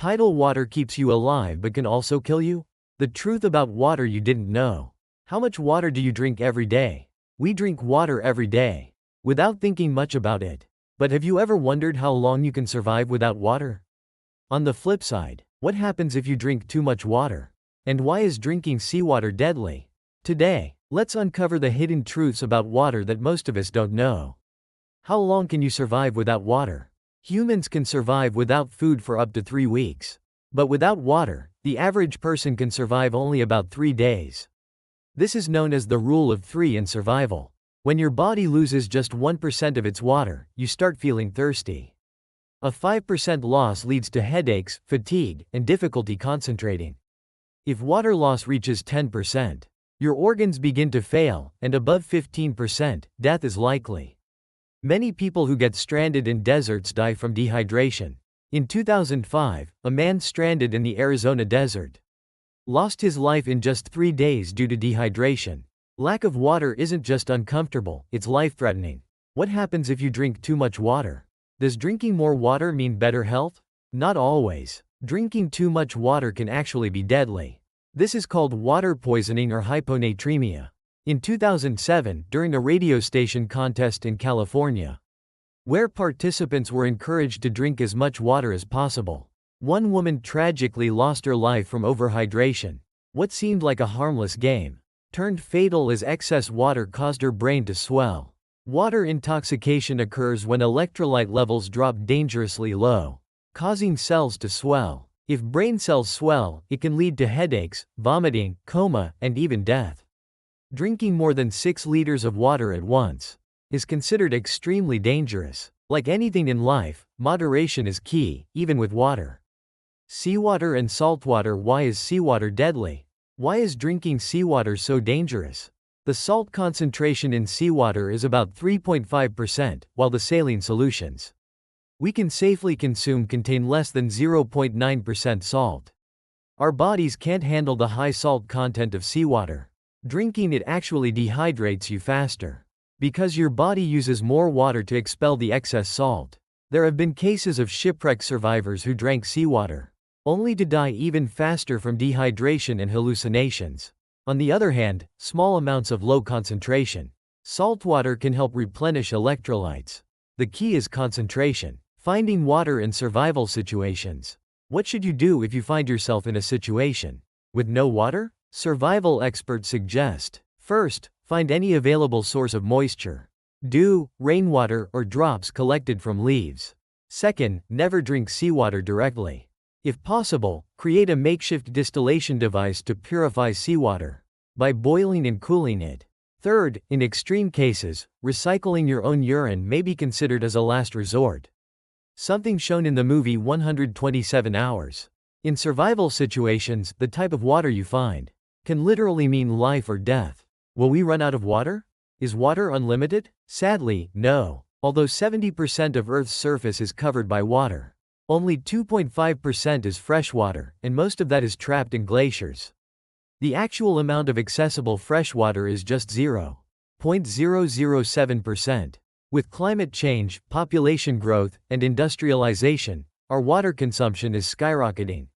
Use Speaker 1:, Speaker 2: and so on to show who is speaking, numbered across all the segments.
Speaker 1: Tidal water keeps you alive but can also kill you? The truth about water you didn't know. How much water do you drink every day? We drink water every day, without thinking much about it. But have you ever wondered how long you can survive without water? On the flip side, what happens if you drink too much water? And why is drinking seawater deadly? Today, let's uncover the hidden truths about water that most of us don't know. How long can you survive without water? Humans can survive without food for up to 3 weeks. But without water, the average person can survive only about 3 days. This is known as the rule of 3 in survival. When your body loses just 1% of its water, you start feeling thirsty. A 5% loss leads to headaches, fatigue, and difficulty concentrating. If water loss reaches 10%, your organs begin to fail, and above 15%, death is likely. Many people who get stranded in deserts die from dehydration. In 2005, a man stranded in the Arizona desert lost his life in just 3 days due to dehydration. Lack of water isn't just uncomfortable, it's life-threatening. What happens if you drink too much water? Does drinking more water mean better health? Not always. Drinking too much water can actually be deadly. This is called water poisoning or hyponatremia. In 2007, during a radio station contest in California, where participants were encouraged to drink as much water as possible, one woman tragically lost her life from overhydration. What seemed like a harmless game turned fatal as excess water caused her brain to swell. Water intoxication occurs when electrolyte levels drop dangerously low, causing cells to swell. If brain cells swell, it can lead to headaches, vomiting, coma, and even death. Drinking more than 6 liters of water at once is considered extremely dangerous. Like anything in life, moderation is key, even with water. Seawater and saltwater. Why is seawater deadly? Why is drinking seawater so dangerous? The salt concentration in seawater is about 3.5%, while the saline solutions we can safely consume contain less than 0.9% salt. Our bodies can't handle the high salt content of seawater. Drinking it actually dehydrates you faster, because your body uses more water to expel the excess salt. There have been cases of shipwreck survivors who drank seawater, only to die even faster from dehydration and hallucinations. On the other hand, small amounts of low concentration saltwater can help replenish electrolytes. The key is concentration. Finding water in survival situations. What should you do if you find yourself in a situation with no water? Survival experts suggest: first, find any available source of moisture. Dew, rainwater, or drops collected from leaves. Second, never drink seawater directly. If possible, create a makeshift distillation device to purify seawater by boiling and cooling it. Third, in extreme cases, recycling your own urine may be considered as a last resort. Something shown in the movie 127 Hours. In survival situations, the type of water you find can literally mean life or death. Will we run out of water? Is water unlimited? Sadly, no. Although 70% of Earth's surface is covered by water, only 2.5% is fresh water, and most of that is trapped in glaciers. The actual amount of accessible fresh water is just 0.007%. With climate change, population growth, and industrialization, our water consumption is skyrocketing.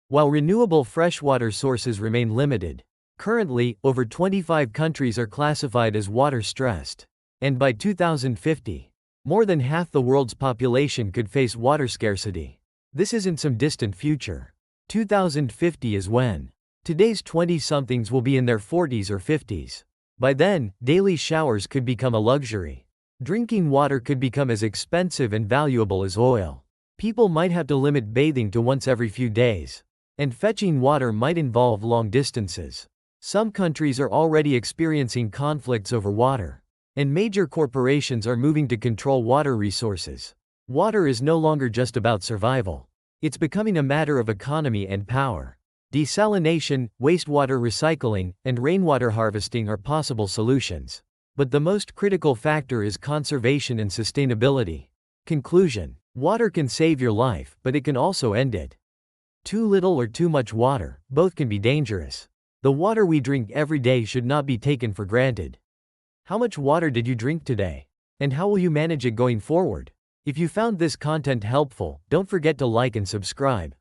Speaker 1: While renewable freshwater sources remain limited, currently, over 25 countries are classified as water-stressed. And by 2050, more than half the world's population could face water scarcity. This isn't some distant future. 2050 is when today's 20-somethings will be in their 40s or 50s. By then, daily showers could become a luxury. Drinking water could become as expensive and valuable as oil. People might have to limit bathing to once every few days. And fetching water might involve long distances. Some countries are already experiencing conflicts over water. And major corporations are moving to control water resources. Water is no longer just about survival. It's becoming a matter of economy and power. Desalination, wastewater recycling, and rainwater harvesting are possible solutions. But the most critical factor is conservation and sustainability. Conclusion: water can save your life, but it can also end it. Too little or too much water, both can be dangerous. The water we drink every day should not be taken for granted. How much water did you drink today? And how will you manage it going forward? If you found this content helpful, don't forget to like and subscribe.